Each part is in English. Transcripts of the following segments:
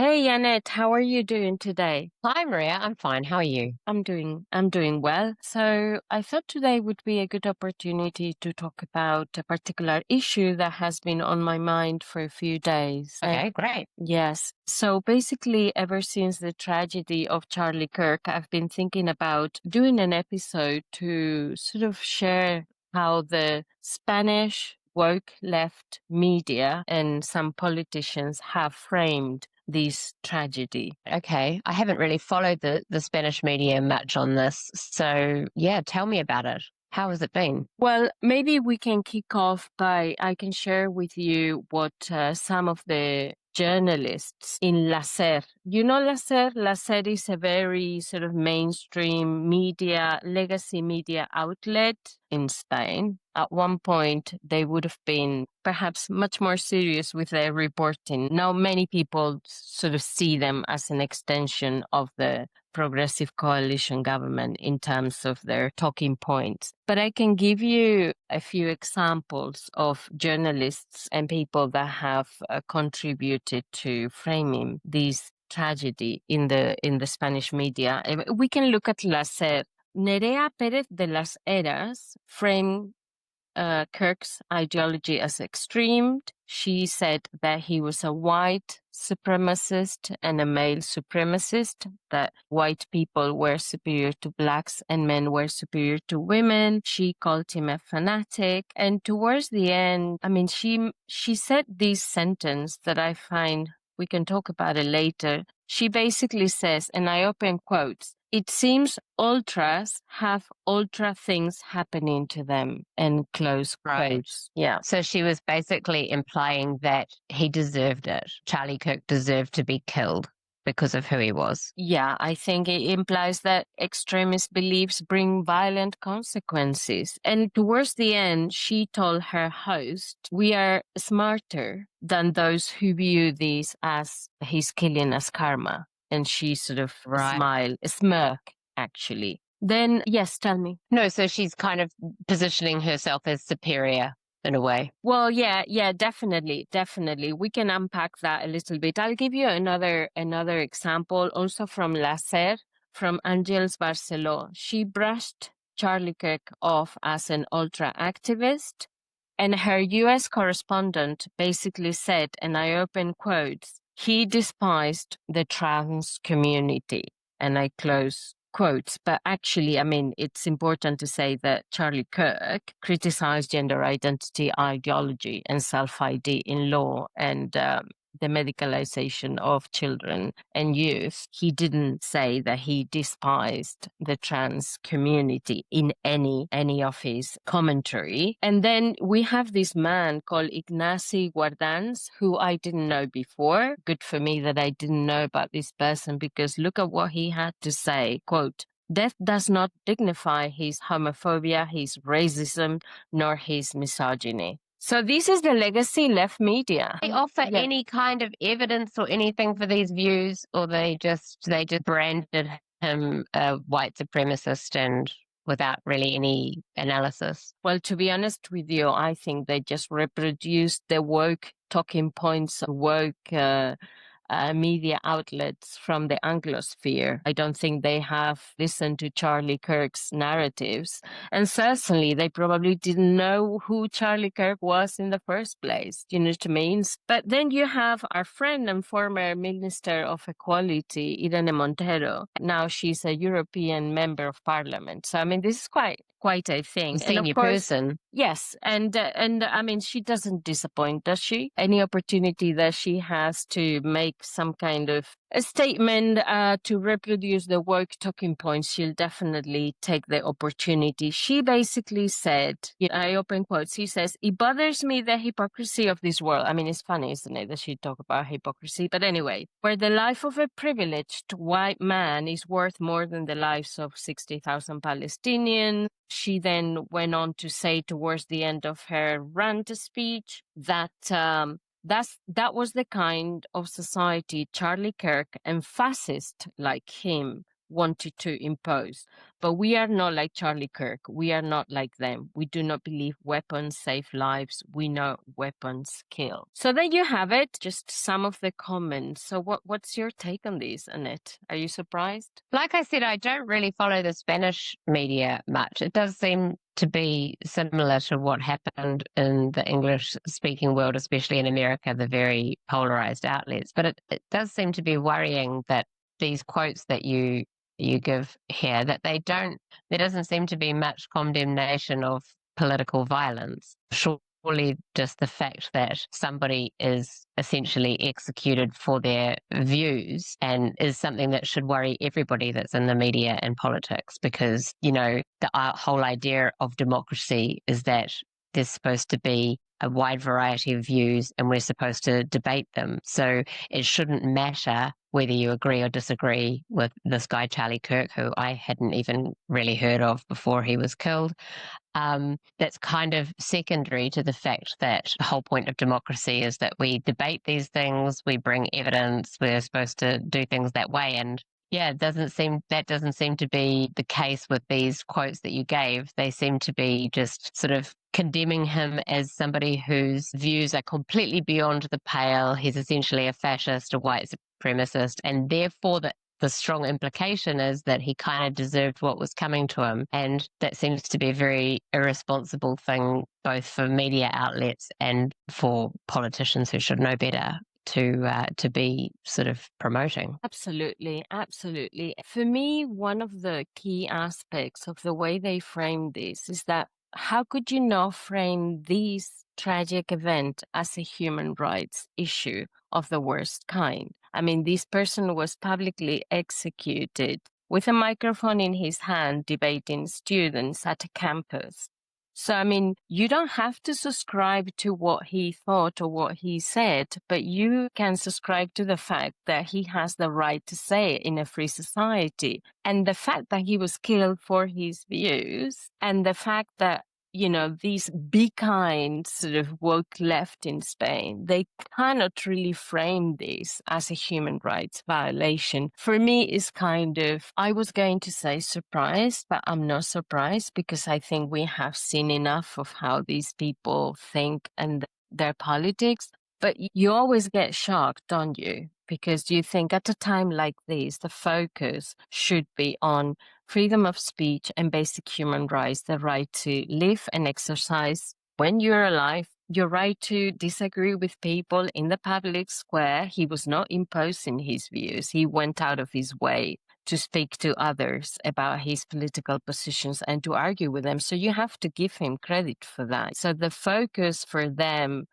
Hey Annette, how are you doing today? Hi, Maria. I'm fine. How are you? I'm doing well. So I thought today would be a good opportunity to talk about a particular issue that has been on my mind for a few days. And Okay, great. yes, so basically ever since the tragedy of Charlie Kirk, I've been thinking about doing an episode to sort of share how the Spanish woke left media and some politicians have framed this tragedy. Okay. I haven't really followed the Spanish media much on this. So, yeah, tell me about it. How has it been? Well, maybe we can kick off by I can share with you what some of the journalists in La SER. You know La SER? La SER is a very sort of mainstream media, legacy media outlet in Spain. At one point, they would have been perhaps much more serious with their reporting. Now, many people sort of see them as an extension of the progressive coalition government in terms of their talking points. But I can give you a few examples of journalists and people that have contributed to framing this tragedy in the Spanish media. We can look at La SER. Nerea Pérez de las Heras framed Kirk's ideology as extreme. She said that he was a white supremacist and a male supremacist, that white people were superior to blacks and men were superior to women. She called him a fanatic. And towards the end, I mean, she said this sentence that I find, we can talk about it later. She basically says, and I open quotes, "It seems ultras have ultra things happening to them," and close Right. quotes. Yeah. So she was basically implying that he deserved it. Charlie Kirk deserved to be killed because of who he was. Yeah, I think it implies that extremist beliefs bring violent consequences. And towards the end, she told her host, "We are smarter than those who view this as his killing as karma." And she sort of Right. smirk, actually. Then, yes, tell me. No, so she's kind of positioning herself as superior in a way. Well, yeah, definitely. We can unpack that a little bit. I'll give you another example, also from La SER, from Angels Barceló. She brushed Charlie Kirk off as an ultra activist, and her U.S. correspondent basically said, and I open quotes, "He despised the trans community," and I close quotes. But actually, I mean, it's important to say that Charlie Kirk criticized gender identity ideology and self-ID in law and the medicalization of children and youth. He didn't say that he despised the trans community in any of his commentary. And then we have this man called Ignasi Guardans, who I didn't know before. Good for me that I didn't know about this person, because look at what he had to say. Quote, "Death does not dignify his homophobia, his racism, nor his misogyny." So this is the legacy left media. They offer Yeah. any kind of evidence or anything for these views, or they just branded him a white supremacist and without really any analysis. Well, to be honest with you, I think they just reproduced the woke talking points, woke media outlets from the Anglosphere. I don't think they have listened to Charlie Kirk's narratives. And certainly they probably didn't know who Charlie Kirk was in the first place. You know what I mean? But then you have our friend and former Minister of Equality, Irene Montero. Now she's a European Member of Parliament. So, I mean, this is quite a A thing. And of senior course, person. yes, and I mean, she doesn't disappoint, does she? Any opportunity that she has to make some kind of a statement to reproduce the woke talking points, she'll definitely take the opportunity. She basically said, I open quotes, he says, "It bothers me the hypocrisy of this world." I mean, it's funny, isn't it, that she talk about hypocrisy? But anyway, "where the life of a privileged white man is worth more than the lives of 60,000 Palestinians." She then went on to say towards the end of her rant speech that that was the kind of society Charlie Kirk and fascists like him wanted to impose. But we are not like Charlie Kirk. We are not like them. We do not believe weapons save lives. We know weapons kill. So there you have it, just some of the comments. So what's your take on this, Annette? Are you surprised? Like I said, I don't really follow the Spanish media much. It does seem to be similar to what happened in the English speaking world, especially in America, the very polarized outlets. But it does seem to be worrying that these quotes that you give here, that there doesn't seem to be much condemnation of political violence. Surely just the fact that somebody is essentially executed for their views and is something that should worry everybody that's in the media and politics, because, the whole idea of democracy is that there's supposed to be a wide variety of views and we're supposed to debate them. So it shouldn't matter whether you agree or disagree with this guy, Charlie Kirk, who I hadn't even really heard of before he was killed. That's kind of secondary to the fact that the whole point of democracy is that we debate these things, we bring evidence, we're supposed to do things that way. And yeah, that doesn't seem to be the case with these quotes that you gave. They seem to be just sort of condemning him as somebody whose views are completely beyond the pale. He's essentially a fascist, a white supremacist, and therefore the strong implication is that he kind of deserved what was coming to him. And that seems to be a very irresponsible thing, both for media outlets and for politicians who should know better to be sort of promoting. Absolutely, absolutely. For me, one of the key aspects of the way they frame this is that how could you not frame this tragic event as a human rights issue of the worst kind? I mean, this person was publicly executed with a microphone in his hand debating students at a campus. So, I mean, you don't have to subscribe to what he thought or what he said, but you can subscribe to the fact that he has the right to say it in a free society. And the fact that he was killed for his views, and the fact that these be kind sort of woke left in Spain, they cannot really frame this as a human rights violation. For me, it's kind of, I was going to say surprised, but I'm not surprised because I think we have seen enough of how these people think and their politics. But you always get shocked, don't you? Because you think at a time like this, the focus should be on freedom of speech and basic human rights, the right to live and exercise when you're alive, your right to disagree with people in the public square. He was not imposing his views. He went out of his way to speak to others about his political positions and to argue with them. So you have to give him credit for that. So the focus for them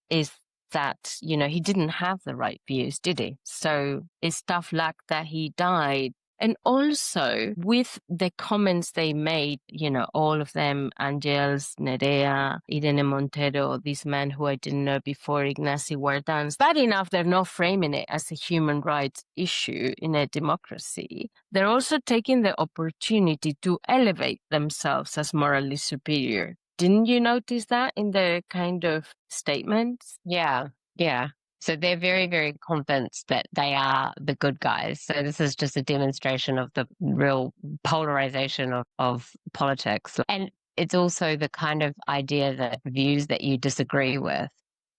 is that, he didn't have the right views, did he? So it's tough luck that he died. And also with the comments they made, all of them, Angels, Nerea, Irene Montero, these men who I didn't know before, Ignacy Wardans, bad enough they're not framing it as a human rights issue in a democracy. They're also taking the opportunity to elevate themselves as morally superior. Didn't you notice that in the kind of statements? Yeah, yeah. So they're very, very convinced that they are the good guys. So this is just a demonstration of the real polarization of politics. And it's also the kind of idea that views that you disagree with,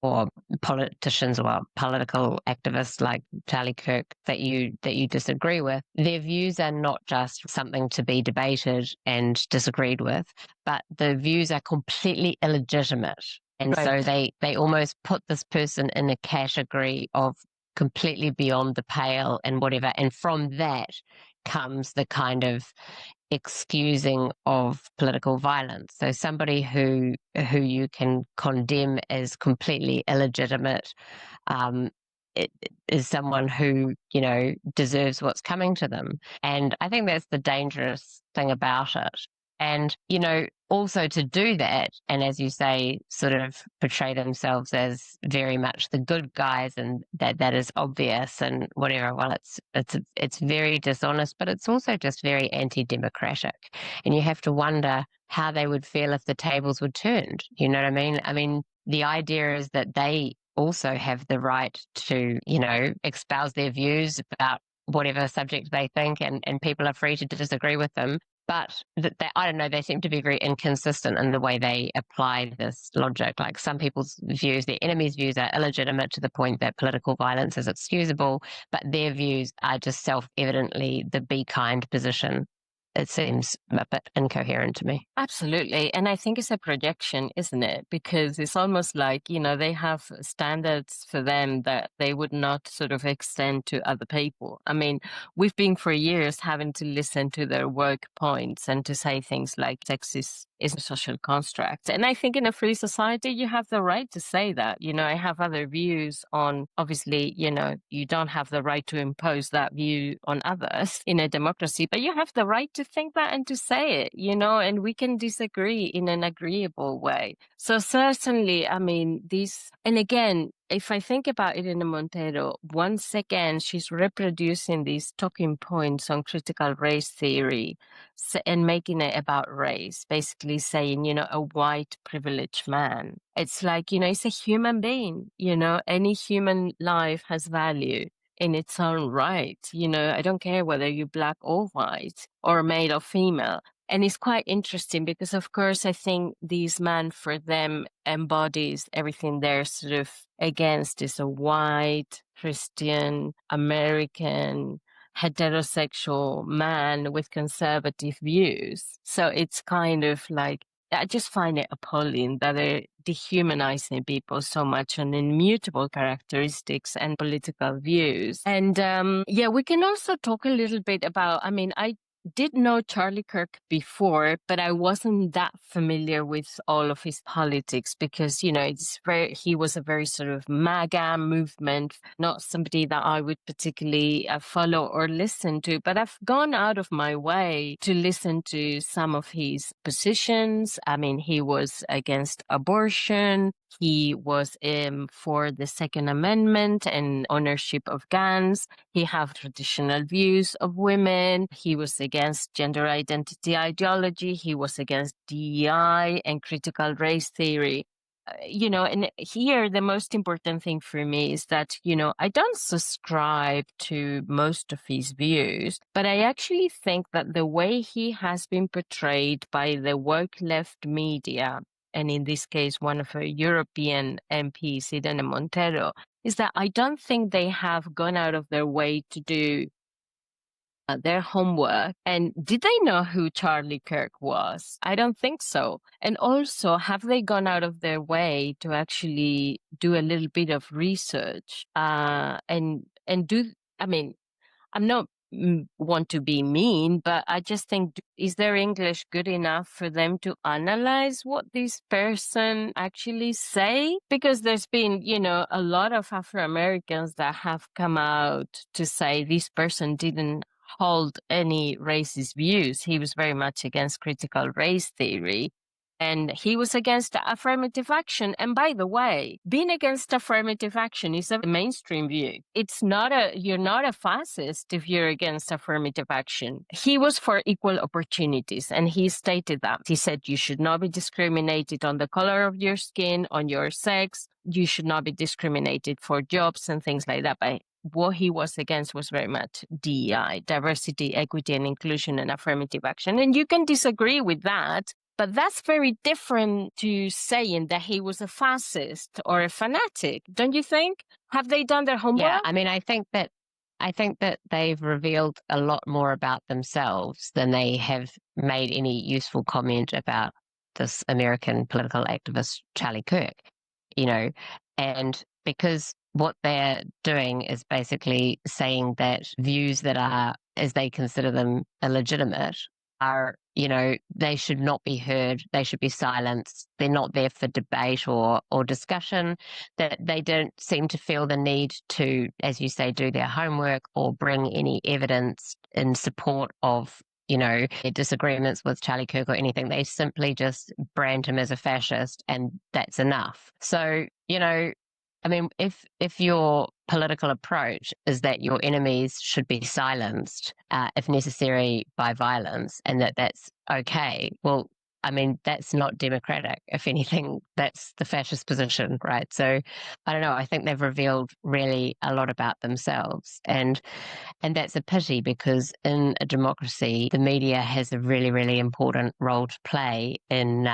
or politicians or political activists like Charlie Kirk that you disagree with, their views are not just something to be debated and disagreed with, but the views are completely illegitimate. And Right. so they almost put this person in a category of completely beyond the pale and whatever. And from that comes the kind of excusing of political violence. So somebody who you can condemn as completely illegitimate it is someone who, deserves what's coming to them. And I think that's the dangerous thing about it. And, also to do that, and as you say, sort of portray themselves as very much the good guys, and that is obvious and whatever. Well, it's very dishonest, but it's also just very anti-democratic. And you have to wonder how they would feel if the tables were turned. You know what I mean? I mean, the idea is that they also have the right to, espouse their views about whatever subject they think, and people are free to disagree with them. But I don't know, they seem to be very inconsistent in the way they apply this logic. Like some people's views, their enemies' views are illegitimate to the point that political violence is excusable, but their views are just self-evidently the be kind position. It seems a bit incoherent to me. Absolutely. And I think it's a projection, isn't it? Because it's almost like, they have standards for them that they would not sort of extend to other people. I mean, we've been for years having to listen to their work points and to say things like sex is a social construct. And I think in a free society, you have the right to say that. I have other views on, obviously, you don't have the right to impose that view on others in a democracy, but you have the right to think that and to say it, and we can disagree in an agreeable way. So certainly, I mean, and again, if I think about Irene Montero, once again, she's reproducing these talking points on critical race theory and making it about race, basically saying, a white privileged man. It's like, it's a human being, any human life has value in its own right. I don't care whether you're black or white or male or female. And it's quite interesting because, of course, I think these men, for them, embodies everything they're sort of against is a white, Christian, American, heterosexual man with conservative views. So it's kind of like, I just find it appalling that they're dehumanizing people so much on immutable characteristics and political views. And yeah, we can also talk a little bit about, I mean, I did know Charlie Kirk before, but I wasn't that familiar with all of his politics because, he was a very sort of MAGA movement, not somebody that I would particularly follow or listen to, but I've gone out of my way to listen to some of his positions. I mean, he was against abortion. He was for the Second Amendment and ownership of guns. He had traditional views of women. He was against gender identity ideology. He was against DEI and critical race theory. And here the most important thing for me is that, I don't subscribe to most of his views, but I actually think that the way he has been portrayed by the woke left media, and in this case, one of her European MPs, Irene Montero, is that I don't think they have gone out of their way to do their homework. And did they know who Charlie Kirk was? I don't think so. And also, have they gone out of their way to actually do a little bit of research and do? I mean, I'm not want to be mean, but I just think, is their English good enough for them to analyze what this person actually say? Because there's been, a lot of Afro-Americans that have come out to say this person didn't hold any racist views. He was very much against critical race theory. And he was against affirmative action. And by the way, being against affirmative action is a mainstream view. You're not a fascist if you're against affirmative action. He was for equal opportunities, and he stated that. He said you should not be discriminated on the color of your skin, on your sex. You should not be discriminated for jobs and things like that. But what he was against was very much DEI, diversity, equity, and inclusion, and affirmative action. And you can disagree with that. But that's very different to saying that he was a fascist or a fanatic, don't you think? Have they done their homework? Yeah, I mean, I think that they've revealed a lot more about themselves than they have made any useful comment about this American political activist, Charlie Kirk, and because what they're doing is basically saying that views that are, as they consider them, illegitimate are, they should not be heard. They should be silenced. They're not there for debate or discussion, that they don't seem to feel the need to, as you say, do their homework or bring any evidence in support of, their disagreements with Charlie Kirk or anything. They simply just brand him as a fascist, and that's enough. So, I mean, if your political approach is that your enemies should be silenced, if necessary, by violence, and that's okay, well, I mean, that's not democratic. If anything, that's the fascist position, right? So I don't know. I think they've revealed really a lot about themselves. And that's a pity, because in a democracy, the media has a really, really important role to play in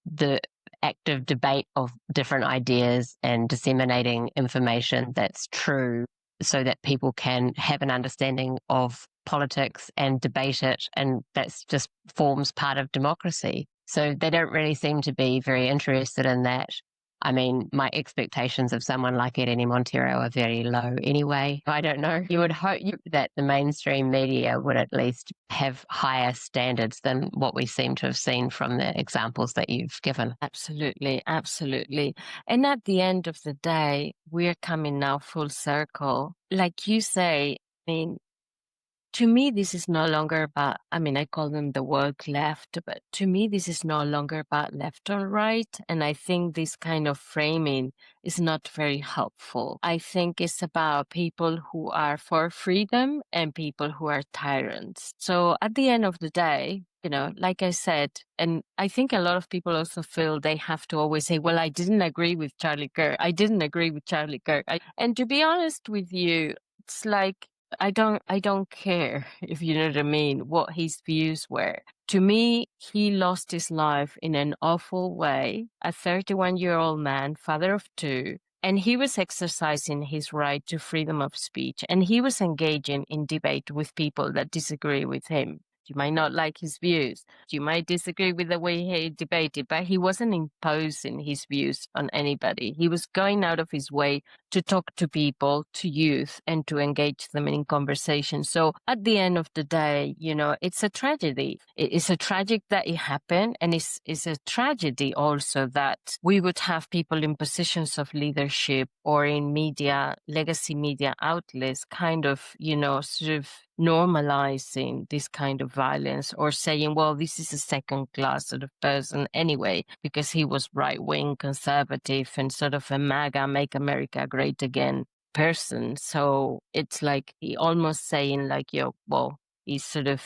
the active debate of different ideas and disseminating information that's true, so that people can have an understanding of politics and debate it, and that's just forms part of democracy. So they don't really seem to be very interested in that. I mean, my expectations of someone like Irene Montero are very low anyway. I don't know. You would hope that the mainstream media would at least have higher standards than what we seem to have seen from the examples that you've given. Absolutely, absolutely. And at the end of the day, we're coming now full circle. Like you say, I mean, to me, this is no longer about, I mean, I call them the woke left, but to me, this is no longer about left or right. And I think this kind of framing is not very helpful. I think it's about people who are for freedom and people who are tyrants. So at the end of the day, like I said, and I think a lot of people also feel they have to always say, well, I didn't agree with Charlie Kirk. I didn't agree with Charlie Kirk. And to be honest with you, it's like, I don't care, if you know what I mean, what his views were. To me, he lost his life in an awful way, a 31-year-old man, father of two, and he was exercising his right to freedom of speech, and he was engaging in debate with people that disagree with him. You might not like his views. You might disagree with the way he debated, but he wasn't imposing his views on anybody. He was going out of his way to talk to people, to youth, and to engage them in conversation. So at the end of the day, it's a tragedy. It's a tragic that it happened, and it's a tragedy also that we would have people in positions of leadership or in media, legacy media outlets, kind of, sort of normalizing this kind of violence, or saying, well, this is a second class sort of person anyway, because he was right wing conservative and sort of a MAGA, make America great again person. So it's like he almost saying like, well, he's sort of,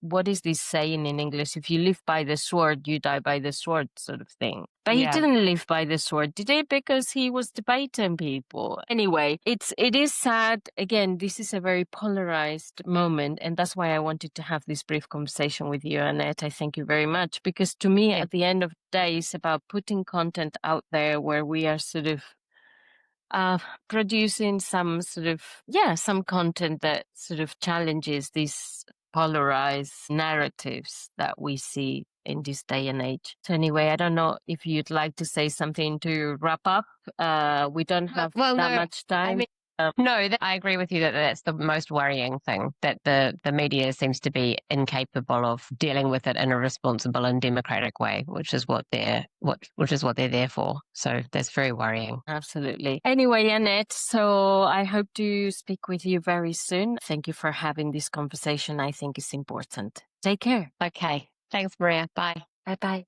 what is this saying in English? If you live by the sword, you die by the sword, sort of thing. But he didn't live by the sword, did he? Because he was debating people. Anyway, it is sad. Again, this is a very polarized moment, and that's why I wanted to have this brief conversation with you, Annette. I thank you very much, because to me, at the end of the day, it's about putting content out there where we are sort of producing some sort of, some content that sort of challenges these polarized narratives that we see in this day and age. So anyway, I don't know if you'd like to say something to wrap up. We don't have much time. No, I agree with you that that's the most worrying thing, that the media seems to be incapable of dealing with it in a responsible and democratic way, which is what they're there for. So that's very worrying. Absolutely. Anyway, Annette, so I hope to speak with you very soon. Thank you for having this conversation. I think it's important. Take care. Okay. Thanks, Maria. Bye. Bye-bye.